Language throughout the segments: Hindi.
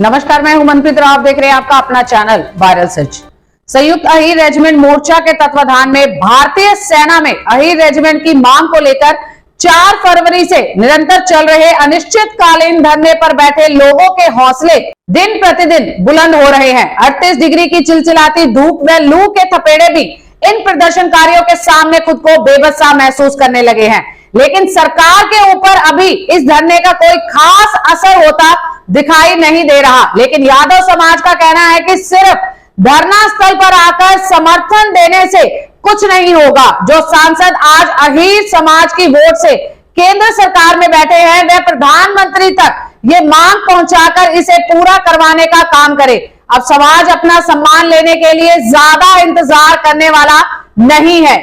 नमस्कार, मैं हूं मनप्रीत और आप देख रहे हैं आपका अपना चैनल वायरल सच। संयुक्त अहीर रेजिमेंट मोर्चा के तत्वाधान में भारतीय सेना में अहीर रेजिमेंट की मांग को लेकर 4 फरवरी से निरंतर चल रहे अनिश्चितकालीन धरने पर बैठे लोगों के हौसले दिन प्रतिदिन बुलंद हो रहे हैं। 38 डिग्री की चिलचिलाती धूप व लू के थपेड़े भी इन प्रदर्शनकारियों के सामने खुद को बेबस सा महसूस करने लगे हैं, लेकिन सरकार के ऊपर अभी इस धरने का कोई खास असर होता दिखाई नहीं दे रहा। लेकिन यादव समाज का कहना है कि सिर्फ धरना स्थल पर आकर समर्थन देने से कुछ नहीं होगा। जो सांसद आज अहीर समाज की वोट से केंद्र सरकार में बैठे हैं, वे प्रधानमंत्री तक ये मांग पहुंचाकर इसे पूरा करवाने का काम करे। अब समाज अपना सम्मान लेने के लिए ज्यादा इंतजार करने वाला नहीं है।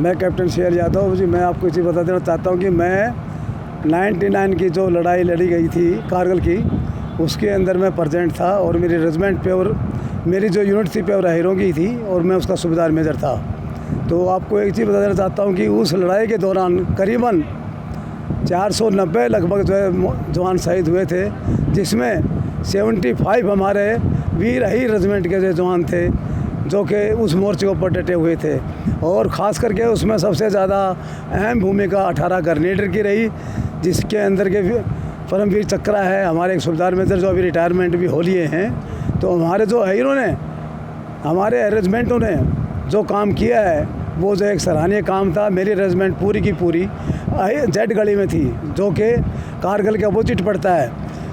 मैं कैप्टन शेर यादव जी, मैं आपको इसी बता देना चाहता हूं कि मैं 99 की जो लड़ाई लड़ी गई थी कारगिल की, उसके अंदर मैं प्रेजेंट था और मेरी रेजिमेंट पे और मेरी जो यूनिट थी प्योर अहीरों की थी और मैं उसका सूबेदार मेजर था। तो आपको एक चीज़ बता देना चाहता हूँ कि उस लड़ाई के दौरान करीबन 490 लगभग जो है जवान शहीद हुए थे, जिसमें 75 हमारे वीर अहीर रेजिमेंट के जो जवान थे जो कि उस मोर्चे के ऊपर डटे हुए थे। और ख़ास करके उसमें सबसे ज़्यादा अहम भूमिका 18 ग्रेनेडर की रही, जिसके अंदर के परमवीर चक्रा है हमारे एक सूबेदार मेजर जो अभी रिटायरमेंट भी हो लिए हैं। तो हमारे जो अहीरों ने, हमारे रेजिमेंटों ने जो काम किया है वो जो एक सराहनीय काम था। मेरी रेजिमेंट पूरी की पूरी जेड गली में थी जो कि कारगिल के अपोजिट पड़ता है।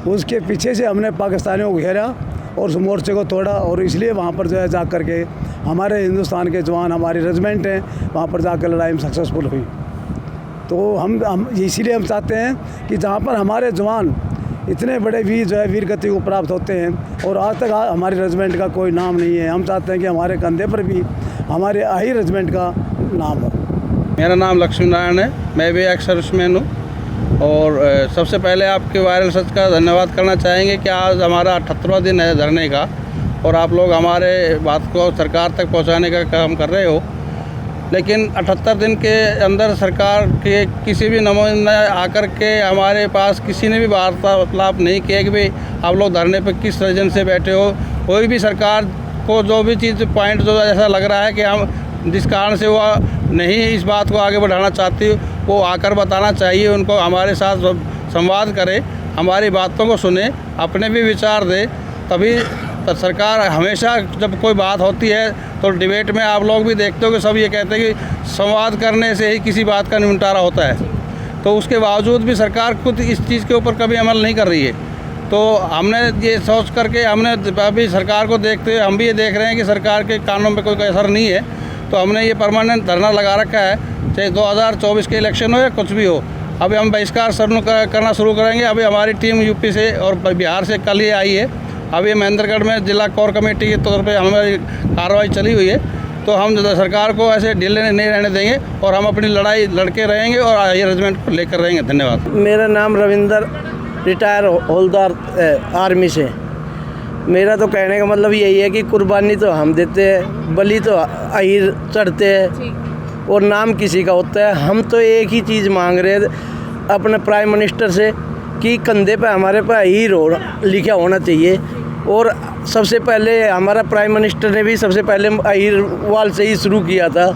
उसके पीछे से हमने पाकिस्तानियों को घेरा और उस मोर्चे को तोड़ा और इसलिए वहाँ पर जो है जा कर के हमारे हिंदुस्तान के जवान, हमारी रेजिमेंट हैं, वहाँ पर जाकर लड़ाई में सक्सेसफुल हुई। तो हम इसीलिए हम चाहते हैं कि जहाँ पर हमारे जवान इतने बड़े वीर जो है वीर गति को प्राप्त होते हैं और आज तक हमारी रेजिमेंट का कोई नाम नहीं है, हम चाहते हैं कि हमारे कंधे पर भी हमारे अहीर रेजिमेंट का नाम हो। मेरा नाम लक्ष्मी नारायण है, मैं भी एक्स सर्विसमैन हूँ। और सबसे पहले आपके वायरल सच का धन्यवाद करना चाहेंगे कि आज हमारा 78वां दिन है धरने का और आप लोग हमारे बात को सरकार तक पहुँचाने का काम कर रहे हो। लेकिन 78 दिन के अंदर सरकार के किसी भी नुमाइंदा आकर के हमारे पास किसी ने भी वार्तालाप नहीं किया कि भाई आप लोग धरने पर किस रीजन से बैठे हो। कोई भी सरकार को जो भी चीज़ पॉइंट जो ऐसा लग रहा है कि हम जिस कारण से वो नहीं इस बात को आगे बढ़ाना चाहती, वो आकर बताना चाहिए उनको, हमारे साथ संवाद करे, हमारी बातों को सुने, अपने भी विचार दे। तभी तो सरकार हमेशा जब कोई बात होती है तो डिबेट में आप लोग भी देखते हो कि सब ये कहते हैं कि संवाद करने से ही किसी बात का निपटारा होता है। तो उसके बावजूद भी सरकार खुद इस चीज़ के ऊपर कभी अमल नहीं कर रही है। तो हमने ये सोच करके हमने अभी सरकार को देखते हुए हम भी ये देख रहे हैं कि सरकार के कानून पे कोई असर नहीं है, तो हमने ये परमानेंट धरना लगा रखा है, चाहे 2024 के इलेक्शन हो या कुछ भी हो। अभी हम बहिष्कार करना शुरू करेंगे। अभी हमारी टीम यूपी से और बिहार से कल ही आई है। अभी महेंद्रगढ़ में जिला कोर कमेटी के तौर पे हमारी कार्रवाई चली हुई है। तो हम सरकार को ऐसे ढीले नहीं रहने देंगे और हम अपनी लड़ाई लड़के रहेंगे और ये रेजिमेंट को लेकर रहेंगे। धन्यवाद। मेरा नाम रविंदर, रिटायर हौलदार आर्मी से। मेरा तो कहने का मतलब यही है कि कुर्बानी तो हम देते हैं, बलि तो अहीर चढ़ते हैं और नाम किसी का होता है। हम तो एक ही चीज़ मांग रहे हैं अपने प्राइम मिनिस्टर से कि कंधे पे हमारे पे अहीर हो लिखा होना चाहिए। और सबसे पहले हमारा प्राइम मिनिस्टर ने भी सबसे पहले अहीर वाल से ही शुरू किया था,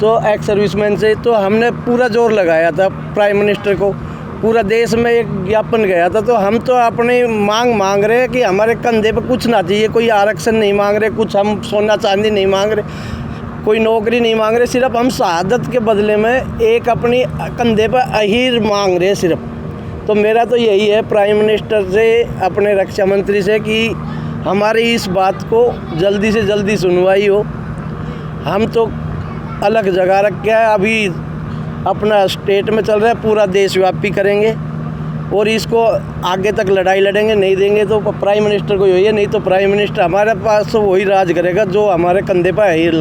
तो एक्स सर्विसमैन से। तो हमने पूरा जोर लगाया था प्राइम मिनिस्टर को, पूरा देश में एक ज्ञापन गया था। तो हम तो अपनी मांग रहे हैं कि हमारे कंधे पे कुछ ना चाहिए, कोई आरक्षण नहीं मांग रहे, कुछ हम सोना चांदी नहीं मांग रहे, कोई नौकरी नहीं मांग रहे, सिर्फ हम शहादत के बदले में एक अपनी कंधे पर अहीर मांग रहे सिर्फ। तो मेरा तो यही है प्राइम मिनिस्टर से, अपने रक्षा मंत्री से, कि हमारी इस बात को जल्दी से जल्दी सुनवाई हो। हम तो अलग जगह रख के अभी अपना स्टेट में चल रहा है, पूरा देशव्यापी करेंगे और इसको आगे तक लड़ाई लड़ेंगे। नहीं देंगे तो प्राइम मिनिस्टर को यही है, नहीं तो प्राइम मिनिस्टर हमारे पास तो वही राज करेगा जो हमारे कंधे पर अहीर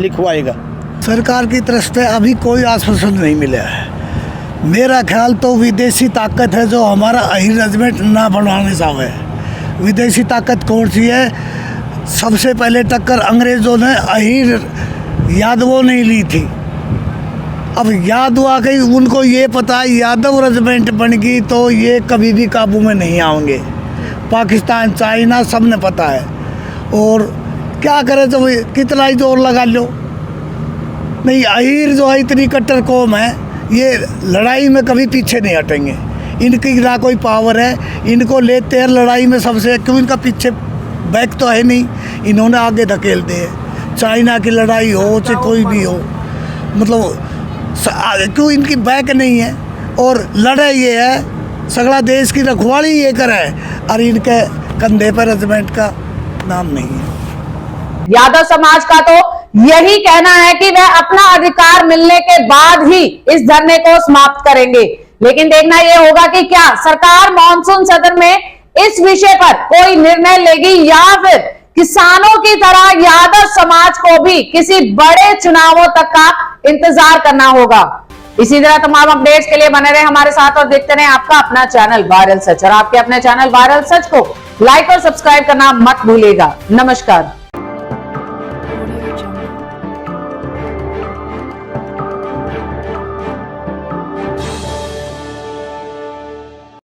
लिखवाएगा। सरकार की तरफ से अभी कोई आश्वासन नहीं मिला है। मेरा ख्याल तो विदेशी ताकत है जो हमारा अहीर रेजिमेंट ना बढ़ाने चाहे। विदेशी ताकत कौन सी है? सबसे पहले टक्कर अंग्रेज़ों ने अहीर यादवों ने ली थी। अब याद हुआ कि उनको ये पता है यादव रेजिमेंट बन गई तो ये कभी भी काबू में नहीं आएंगे। पाकिस्तान, चाइना सब ने पता है। और क्या करें तो कितना ही जोर लगा लो, नहीं अहीर जो है इतनी कट्टर कौम है, ये लड़ाई में कभी पीछे नहीं हटेंगे। इनकी ना कोई पावर है, इनको लेते हैं लड़ाई में सबसे, क्यों इनका पीछे बैक तो है नहीं, इन्होंने आगे धकेल दे। चाइना की लड़ाई हो चाहे कोई भी हो, मतलब क्यों इनकी बैक नहीं है। और लड़ाई ये है सगड़ा देश की रखवाली ये करे और इनके कंधे पर रेजिमेंट का नाम नहीं है। यादव समाज का तो यही कहना है कि वह अपना अधिकार मिलने के बाद ही इस धरने को समाप्त करेंगे। लेकिन देखना यह होगा कि क्या सरकार मॉनसून सत्र में इस विषय पर कोई निर्णय लेगी या फिर किसानों की तरह यादव समाज को भी किसी बड़े चुनावों तक का इंतजार करना होगा। इसी तरह तमाम अपडेट्स के लिए बने रहे हमारे साथ और देखते रहे आपका अपना चैनल वायरल सच। और आपके अपने चैनल वायरल सच को लाइक और सब्सक्राइब करना मत भूलिएगा। नमस्कार।